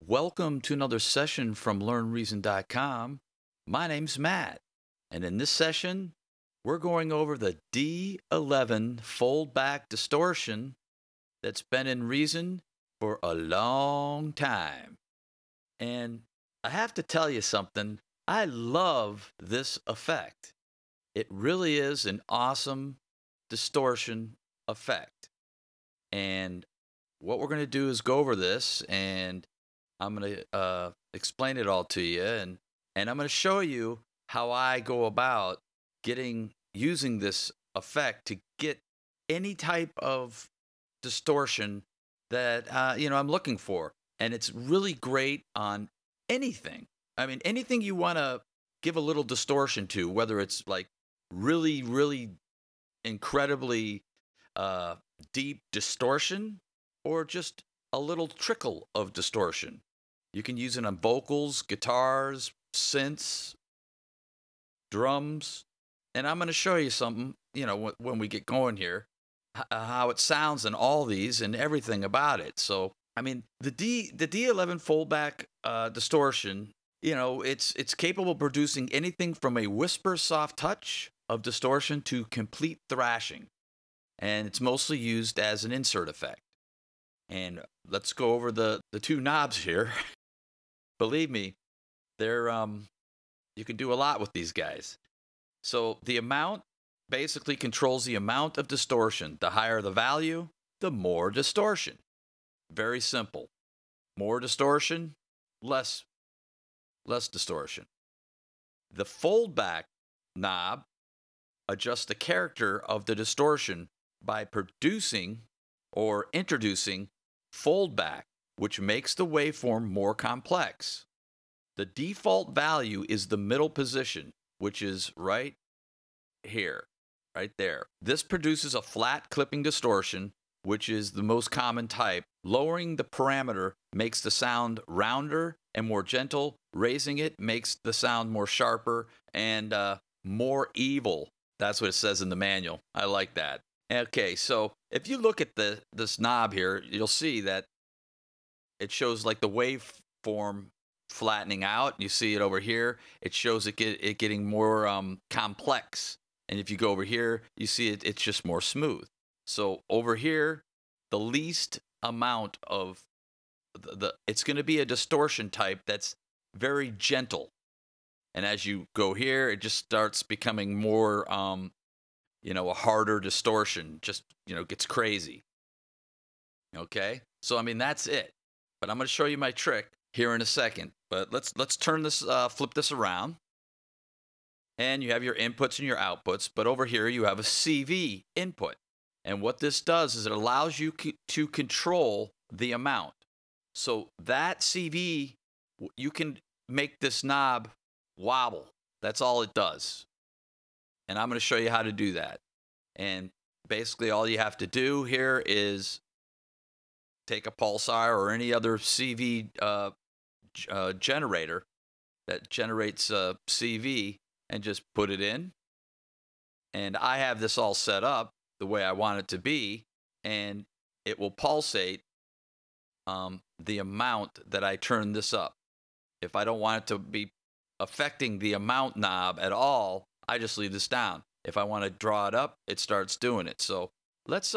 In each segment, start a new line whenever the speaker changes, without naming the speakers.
Welcome to another session from LearnReason.com. My name's Matt, and in this session, we're going over the D11 Foldback Distortion that's been in Reason for a long time. And I have to tell you something, I love this effect. It really is an awesome distortion effect. And what we're going to do is go over this, and I'm going to explain it all to you, and I'm going to show you how I go about using this effect to get any type of distortion that I'm looking for. And it's really great on anything. I mean, anything you want to give a little distortion to, whether it's like really, really incredibly deep distortion or just a little trickle of distortion. You can use it on vocals, guitars, synths, drums, and I'm going to show you something, when we get going here, how it sounds in all these and everything about it. So, I mean, the D11 Foldback Distortion, it's capable of producing anything from a whisper soft touch of distortion to complete thrashing, and it's mostly used as an insert effect. And let's go over the two knobs here. Believe me, they're you can do a lot with these guys. So the amount basically controls the amount of distortion. The higher the value, the more distortion. Very simple. More distortion, less distortion. The foldback knob adjusts the character of the distortion by producing or introducing foldback, which makes the waveform more complex. The default value is the middle position, which is right here, right there. This produces a flat clipping distortion, which is the most common type. Lowering the parameter makes the sound rounder and more gentle. Raising it makes the sound more sharper and more evil. That's what it says in the manual. I like that. Okay, so if you look at this knob here, you'll see that it shows like the waveform flattening out. You see it over here. It shows it getting more complex. And if you go over here, you see it's just more smooth. So over here, the least amount of it's going to be a distortion type that's very gentle. And as you go here, it just starts becoming more a harder distortion, just, gets crazy. Okay? So, I mean, that's it. But I'm going to show you my trick here in a second. But let's turn this, flip this around. And you have your inputs and your outputs. But over here, you have a CV input. And what this does is it allows you to control the amount. So that CV, you can make this knob wobble. That's all it does. And I'm going to show you how to do that. And basically all you have to do here is take a pulsar or any other CV generator that generates CV and just put it in. And I have this all set up the way I want it to be, and it will pulsate the amount that I turn this up. If I don't want it to be affecting the amount knob at all, I just leave this down. If I want to draw it up, it starts doing it. So let's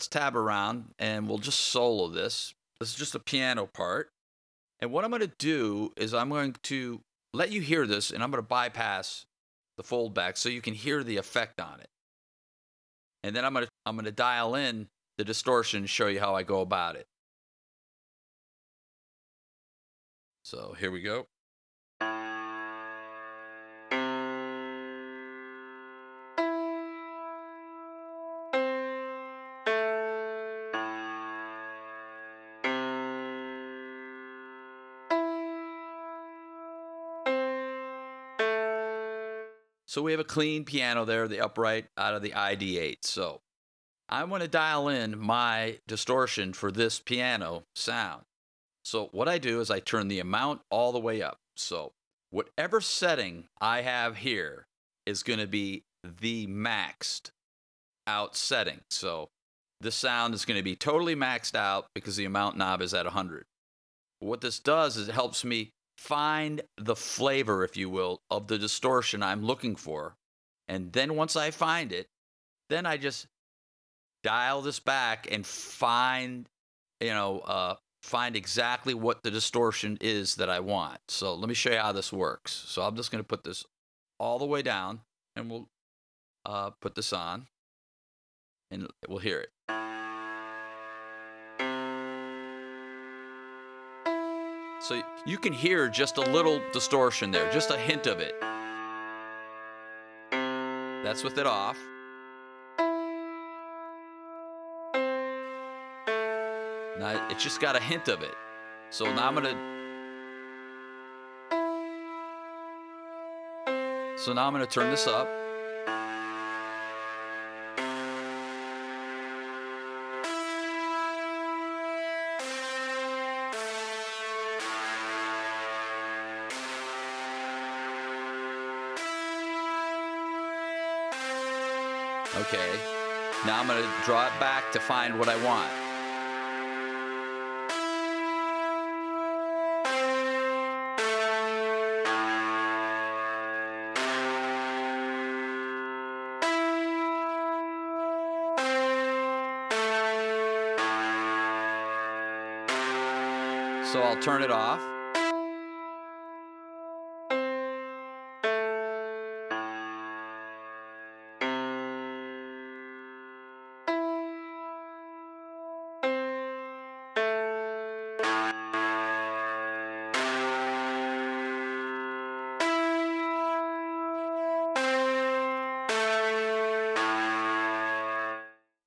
tab around and we'll just solo this. This is just a piano part. And what I'm going to do is I'm going to let you hear this, and I'm going to bypass the foldback so you can hear the effect on it. And then I'm going to dial in the distortion and show you how I go about it. So here we go. So we have a clean piano there, the upright out of the ID8. So I want to dial in my distortion for this piano sound. So what I do is I turn the amount all the way up. So whatever setting I have here is going to be the maxed out setting. So this sound is going to be totally maxed out because the amount knob is at 100. What this does is it helps me find the flavor, if you will, of the distortion I'm looking for. And then once I find it, then I just dial this back and find, find exactly what the distortion is that I want. So let me show you how this works. So I'm just going to put this all the way down, and we'll put this on, and we'll hear it. So you can hear just a little distortion there, just a hint of it. That's with it off. Now it's just got a hint of it. So now I'm gonna turn this up. Okay, now I'm going to draw it back to find what I want. So I'll turn it off.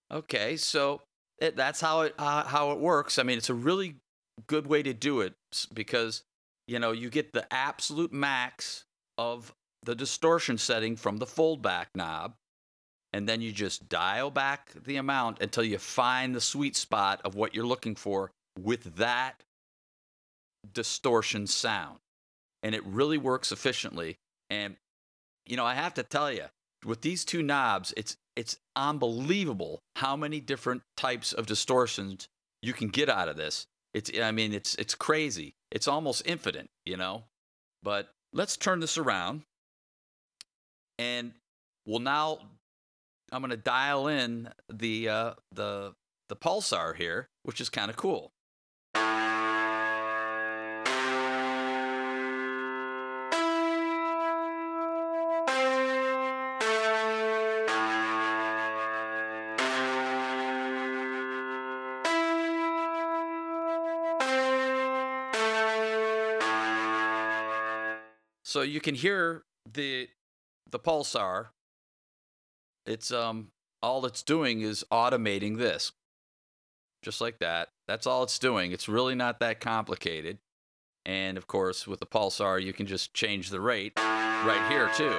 Okay, so that's how it works. I mean, it's a really good way to do it because you get the absolute max of the distortion setting from the foldback knob, and then you just dial back the amount until you find the sweet spot of what you're looking for with that distortion sound, and it really works efficiently. And I have to tell you, with these two knobs, it's unbelievable how many different types of distortions you can get out of this. It's crazy. It's almost infinite, But let's turn this around, and I'm going to dial in the pulsar here, which is kind of cool. So you can hear the pulsar. It's all it's doing is automating this. Just like that. That's all it's doing. It's really not that complicated. And of course, with the pulsar, you can just change the rate right here too.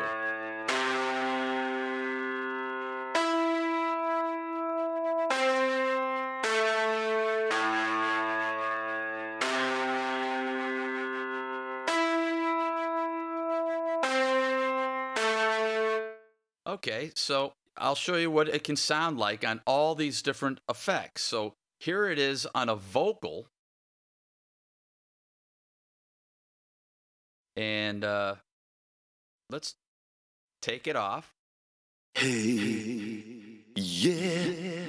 Okay, so I'll show you what it can sound like on all these different effects. So here it is on a vocal. And let's take it off.
Hey, yeah,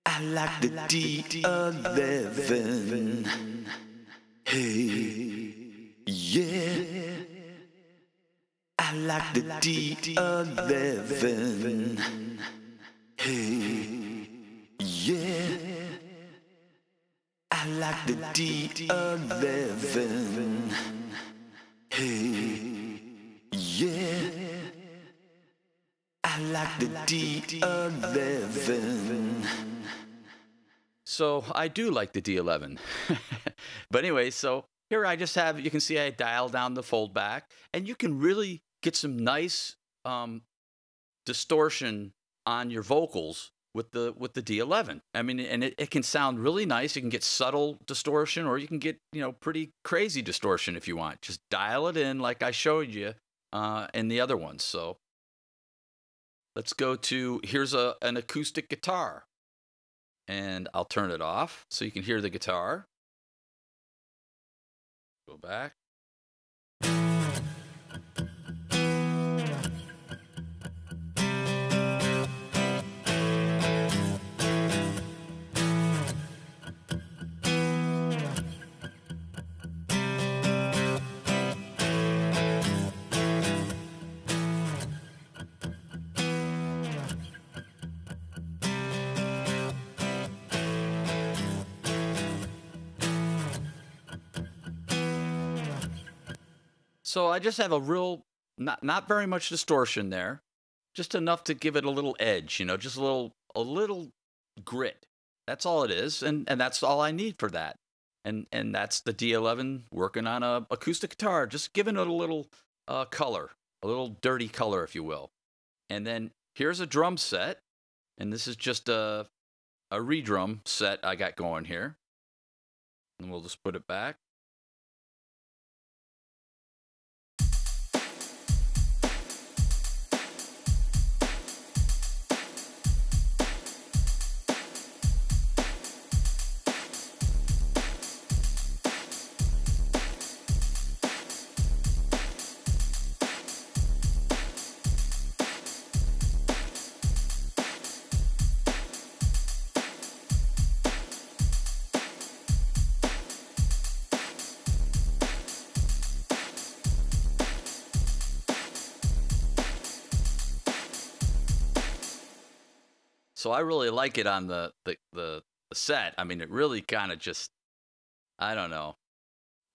I like the D11. Hey, yeah, I like the D11. Hey, yeah, I like the D11. Hey, yeah, I like the D11.
So I do like the D11. But anyway, so here I just have, you can see I dial down the foldback, and you can really get some nice distortion on your vocals with the D11. I mean, and it can sound really nice. You can get subtle distortion, or you can get pretty crazy distortion if you want. Just dial it in like I showed you in the other ones. So let's go to, here's an acoustic guitar, and I'll turn it off so you can hear the guitar. Go back. So I just have a real, not very much distortion there, just enough to give it a little edge, just a little grit. That's all it is, and that's all I need for that. And that's the D11 working on a acoustic guitar, just giving it a little color, a little dirty color, if you will. And then here's a drum set, and this is just a redrum set I got going here. And we'll just put it back. So I really like it on the set. I mean, it really kind of just, I don't know.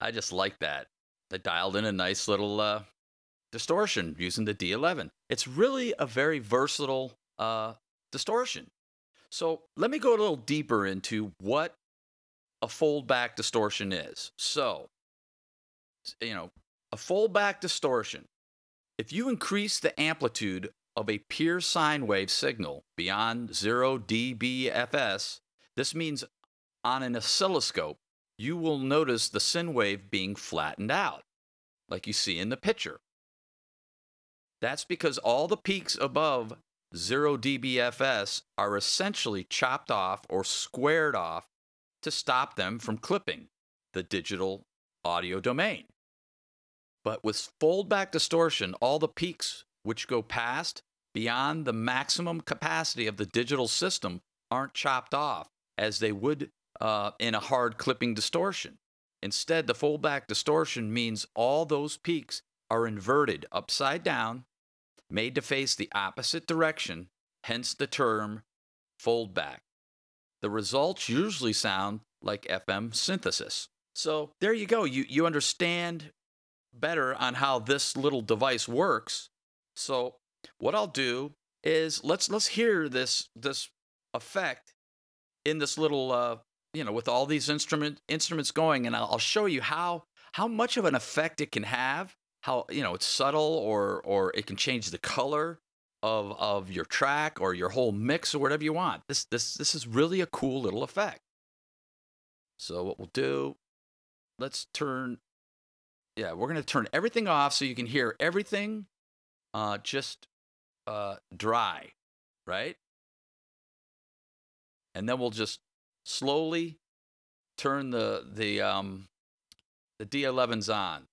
I just like that. They dialed in a nice little distortion using the D11. It's really a very versatile distortion. So let me go a little deeper into what a foldback distortion is. So, a foldback distortion, if you increase the amplitude of a pure sine wave signal beyond 0 dBFS, this means on an oscilloscope, you will notice the sine wave being flattened out, like you see in the picture. That's because all the peaks above 0 dBFS are essentially chopped off or squared off to stop them from clipping the digital audio domain. But with foldback distortion, all the peaks which go past beyond the maximum capacity of the digital system aren't chopped off as they would in a hard clipping distortion. Instead, the foldback distortion means all those peaks are inverted upside down, made to face the opposite direction, hence the term foldback. The results usually sound like FM synthesis. So there you go. You understand better on how this little device works. So what I'll do is let's hear this effect in this little with all these instruments going, and I'll show you how much of an effect it can have. How it's subtle, or it can change the color of your track or your whole mix or whatever you want. This is really a cool little effect. So what we'll do, let's turn. Yeah, we're going to turn everything off so you can hear everything just dry, right? And then we'll just slowly turn the D11s on.